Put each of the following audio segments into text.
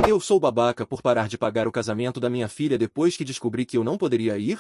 Eu sou babaca por parar de pagar o casamento da minha filha depois que descobri que eu não poderia ir?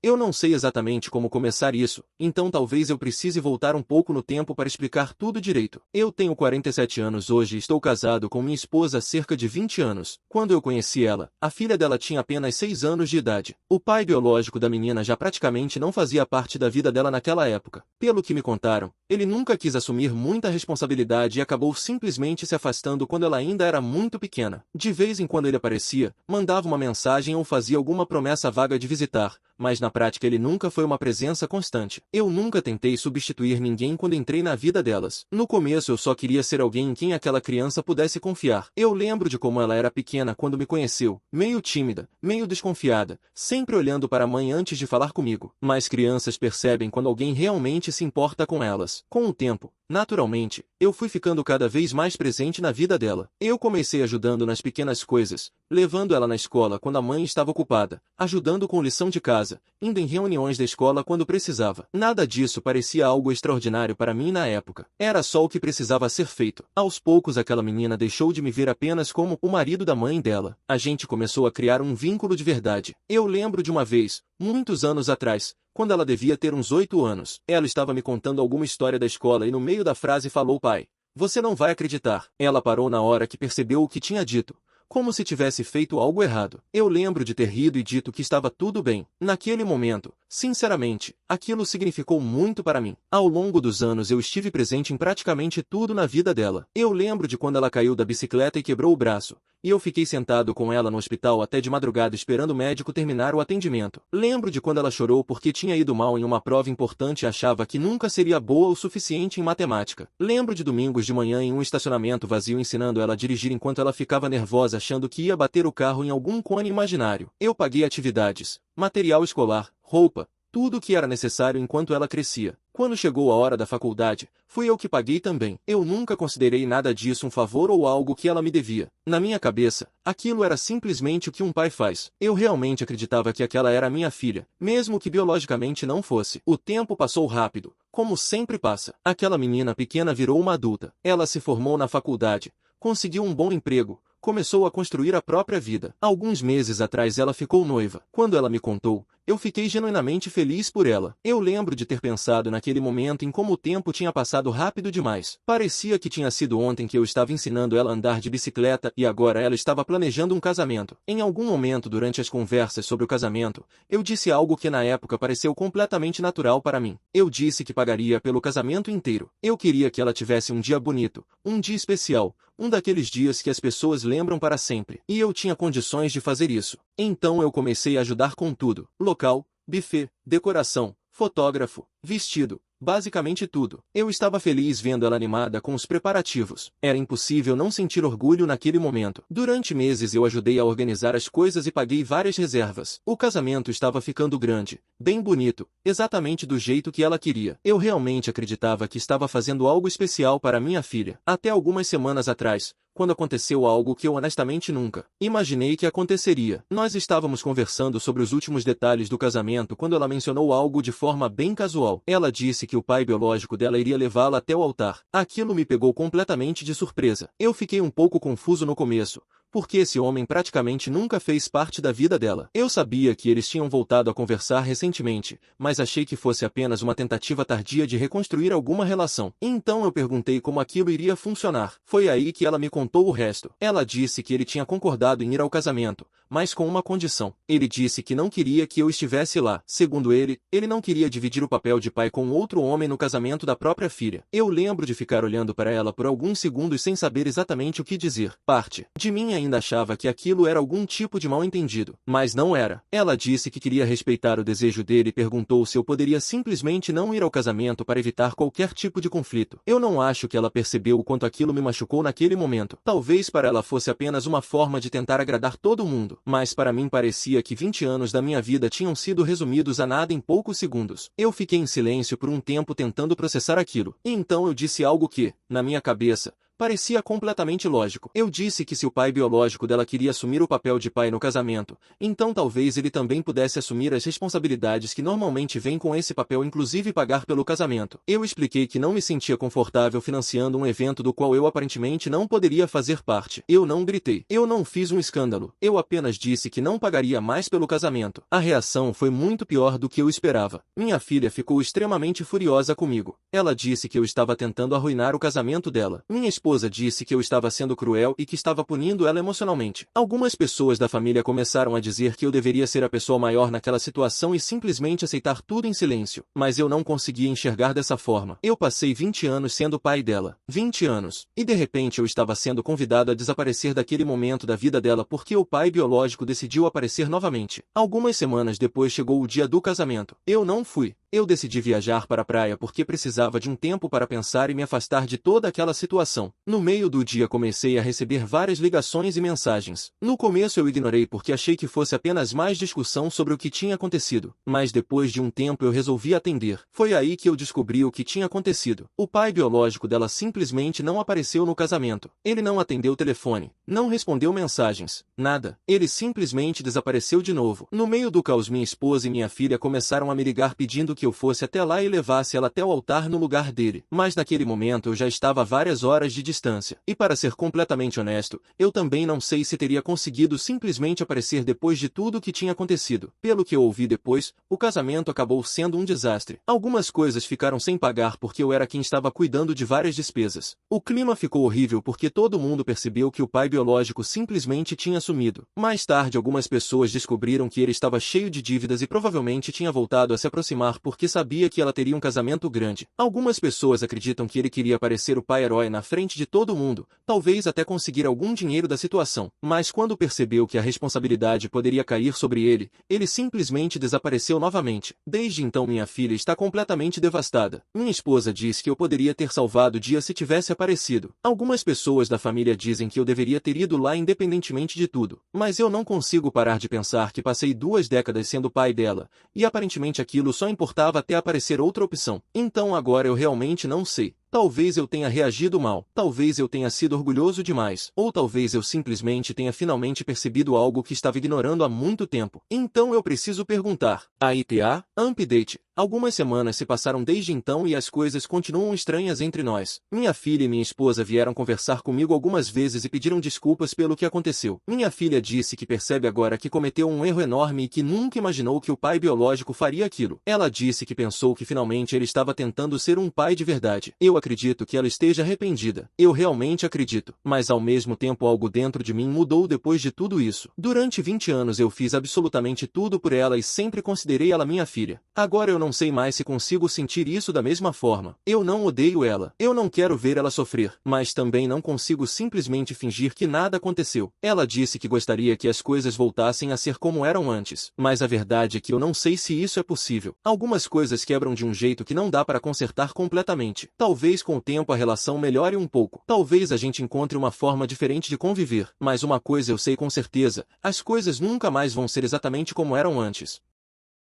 Eu não sei exatamente como começar isso, então talvez eu precise voltar um pouco no tempo para explicar tudo direito. Eu tenho 47 anos hoje e estou casado com minha esposa há cerca de 20 anos. Quando eu conheci ela, a filha dela tinha apenas 6 anos de idade. O pai biológico da menina já praticamente não fazia parte da vida dela naquela época. Pelo que me contaram, ele nunca quis assumir muita responsabilidade e acabou simplesmente se afastando quando ela ainda era muito pequena. De vez em quando ele aparecia, mandava uma mensagem ou fazia alguma promessa vaga de visitar, mas na prática ele nunca foi uma presença constante. Eu nunca tentei substituir ninguém quando entrei na vida delas. No começo eu só queria ser alguém em quem aquela criança pudesse confiar. Eu lembro de como ela era pequena quando me conheceu, meio tímida, meio desconfiada, sempre olhando para a mãe antes de falar comigo. Mas crianças percebem quando alguém realmente se importa com elas. Com o tempo, naturalmente, eu fui ficando cada vez mais presente na vida dela. Eu comecei ajudando nas pequenas coisas, levando ela na escola quando a mãe estava ocupada, ajudando com lição de casa, indo em reuniões da escola quando precisava. Nada disso parecia algo extraordinário para mim na época. Era só o que precisava ser feito. Aos poucos aquela menina deixou de me ver apenas como o marido da mãe dela. A gente começou a criar um vínculo de verdade. Eu lembro de uma vez, muitos anos atrás, quando ela devia ter uns 8 anos. Ela estava me contando alguma história da escola e no meio da frase falou: "Pai, você não vai acreditar." Ela parou na hora que percebeu o que tinha dito, como se tivesse feito algo errado. Eu lembro de ter rido e dito que estava tudo bem. Naquele momento, sinceramente, aquilo significou muito para mim. Ao longo dos anos eu estive presente em praticamente tudo na vida dela. Eu lembro de quando ela caiu da bicicleta e quebrou o braço, e eu fiquei sentado com ela no hospital até de madrugada esperando o médico terminar o atendimento. Lembro de quando ela chorou porque tinha ido mal em uma prova importante e achava que nunca seria boa o suficiente em matemática. Lembro de domingos de manhã em um estacionamento vazio ensinando ela a dirigir enquanto ela ficava nervosa achando que ia bater o carro em algum cone imaginário. Eu paguei atividades, material escolar, roupa, tudo o que era necessário enquanto ela crescia. Quando chegou a hora da faculdade, fui eu que paguei também. Eu nunca considerei nada disso um favor ou algo que ela me devia. Na minha cabeça, aquilo era simplesmente o que um pai faz. Eu realmente acreditava que aquela era minha filha, mesmo que biologicamente não fosse. O tempo passou rápido, como sempre passa. Aquela menina pequena virou uma adulta. Ela se formou na faculdade, conseguiu um bom emprego, começou a construir a própria vida. Alguns meses atrás ela ficou noiva. Quando ela me contou, eu fiquei genuinamente feliz por ela. Eu lembro de ter pensado naquele momento em como o tempo tinha passado rápido demais. Parecia que tinha sido ontem que eu estava ensinando ela a andar de bicicleta e agora ela estava planejando um casamento. Em algum momento durante as conversas sobre o casamento, eu disse algo que na época pareceu completamente natural para mim. Eu disse que pagaria pelo casamento inteiro. Eu queria que ela tivesse um dia bonito, um dia especial, um daqueles dias que as pessoas lembram para sempre. E eu tinha condições de fazer isso. Então eu comecei a ajudar com tudo: local, buffet, decoração, fotógrafo, vestido, basicamente tudo. Eu estava feliz vendo ela animada com os preparativos. Era impossível não sentir orgulho naquele momento. Durante meses eu ajudei a organizar as coisas e paguei várias reservas. O casamento estava ficando grande, bem bonito, exatamente do jeito que ela queria. Eu realmente acreditava que estava fazendo algo especial para minha filha. Até algumas semanas atrás, quando aconteceu algo que eu honestamente nunca imaginei que aconteceria. Nós estávamos conversando sobre os últimos detalhes do casamento quando ela mencionou algo de forma bem casual. Ela disse que o pai biológico dela iria levá-la até o altar. Aquilo me pegou completamente de surpresa. Eu fiquei um pouco confuso no começo, porque esse homem praticamente nunca fez parte da vida dela. Eu sabia que eles tinham voltado a conversar recentemente, mas achei que fosse apenas uma tentativa tardia de reconstruir alguma relação. Então eu perguntei como aquilo iria funcionar. Foi aí que ela me contou o resto. Ela disse que ele tinha concordado em ir ao casamento, mas com uma condição. Ele disse que não queria que eu estivesse lá. Segundo ele, ele não queria dividir o papel de pai com outro homem no casamento da própria filha. Eu lembro de ficar olhando para ela por alguns segundos sem saber exatamente o que dizer. Parte de mim ainda achava que aquilo era algum tipo de mal-entendido, mas não era. Ela disse que queria respeitar o desejo dele e perguntou se eu poderia simplesmente não ir ao casamento para evitar qualquer tipo de conflito. Eu não acho que ela percebeu o quanto aquilo me machucou naquele momento. Talvez para ela fosse apenas uma forma de tentar agradar todo mundo, mas para mim parecia que 20 anos da minha vida tinham sido resumidos a nada em poucos segundos. Eu fiquei em silêncio por um tempo tentando processar aquilo. E então eu disse algo que, na minha cabeça, Parecia completamente lógico. Eu disse que se o pai biológico dela queria assumir o papel de pai no casamento, então talvez ele também pudesse assumir as responsabilidades que normalmente vêm com esse papel, inclusive pagar pelo casamento. Eu expliquei que não me sentia confortável financiando um evento do qual eu aparentemente não poderia fazer parte. Eu não gritei. Eu não fiz um escândalo. Eu apenas disse que não pagaria mais pelo casamento. A reação foi muito pior do que eu esperava. Minha filha ficou extremamente furiosa comigo. Ela disse que eu estava tentando arruinar o casamento dela. Minha esposa disse que eu estava sendo cruel e que estava punindo ela emocionalmente. Algumas pessoas da família começaram a dizer que eu deveria ser a pessoa maior naquela situação e simplesmente aceitar tudo em silêncio. Mas eu não conseguia enxergar dessa forma. Eu passei 20 anos sendo pai dela. 20 anos. E de repente eu estava sendo convidado a desaparecer daquele momento da vida dela porque o pai biológico decidiu aparecer novamente. Algumas semanas depois chegou o dia do casamento. Eu não fui. Eu decidi viajar para a praia porque precisava de um tempo para pensar e me afastar de toda aquela situação. No meio do dia comecei a receber várias ligações e mensagens. No começo eu ignorei porque achei que fosse apenas mais discussão sobre o que tinha acontecido. Mas depois de um tempo eu resolvi atender. Foi aí que eu descobri o que tinha acontecido. O pai biológico dela simplesmente não apareceu no casamento. Ele não atendeu o telefone. Não respondeu mensagens. Nada. Ele simplesmente desapareceu de novo. No meio do caos, minha esposa e minha filha começaram a me ligar pedindo que eu fosse até lá e levasse ela até o altar no lugar dele. Mas naquele momento eu já estava a várias horas de distância. E para ser completamente honesto, eu também não sei se teria conseguido simplesmente aparecer depois de tudo o que tinha acontecido. Pelo que eu ouvi depois, o casamento acabou sendo um desastre. Algumas coisas ficaram sem pagar porque eu era quem estava cuidando de várias despesas. O clima ficou horrível porque todo mundo percebeu que o pai biológico simplesmente tinha sumido. Mais tarde algumas pessoas descobriram que ele estava cheio de dívidas e provavelmente tinha voltado a se aproximar porque sabia que ela teria um casamento grande. Algumas pessoas acreditam que ele queria parecer o pai-herói na frente de todo mundo, talvez até conseguir algum dinheiro da situação. Mas quando percebeu que a responsabilidade poderia cair sobre ele, ele simplesmente desapareceu novamente. Desde então minha filha está completamente devastada. Minha esposa diz que eu poderia ter salvado o dia se tivesse aparecido. Algumas pessoas da família dizem que eu deveria ter ido lá independentemente de tudo. Mas eu não consigo parar de pensar que passei 2 décadas sendo pai dela, e aparentemente aquilo só importava até aparecer outra opção. Então agora eu realmente não sei. Talvez eu tenha reagido mal, talvez eu tenha sido orgulhoso demais, ou talvez eu simplesmente tenha finalmente percebido algo que estava ignorando há muito tempo. Então eu preciso perguntar. A ITA, update. Algumas semanas se passaram desde então e as coisas continuam estranhas entre nós. Minha filha e minha esposa vieram conversar comigo algumas vezes e pediram desculpas pelo que aconteceu. Minha filha disse que percebe agora que cometeu um erro enorme e que nunca imaginou que o pai biológico faria aquilo. Ela disse que pensou que finalmente ele estava tentando ser um pai de verdade. Eu acredito que ela esteja arrependida. Eu realmente acredito. Mas ao mesmo tempo algo dentro de mim mudou depois de tudo isso. Durante 20 anos eu fiz absolutamente tudo por ela e sempre considerei ela minha filha. Agora eu não sei mais se consigo sentir isso da mesma forma. Eu não odeio ela. Eu não quero ver ela sofrer. Mas também não consigo simplesmente fingir que nada aconteceu. Ela disse que gostaria que as coisas voltassem a ser como eram antes. Mas a verdade é que eu não sei se isso é possível. Algumas coisas quebram de um jeito que não dá para consertar completamente. Talvez com o tempo a relação melhore um pouco. Talvez a gente encontre uma forma diferente de conviver. Mas uma coisa eu sei com certeza. As coisas nunca mais vão ser exatamente como eram antes.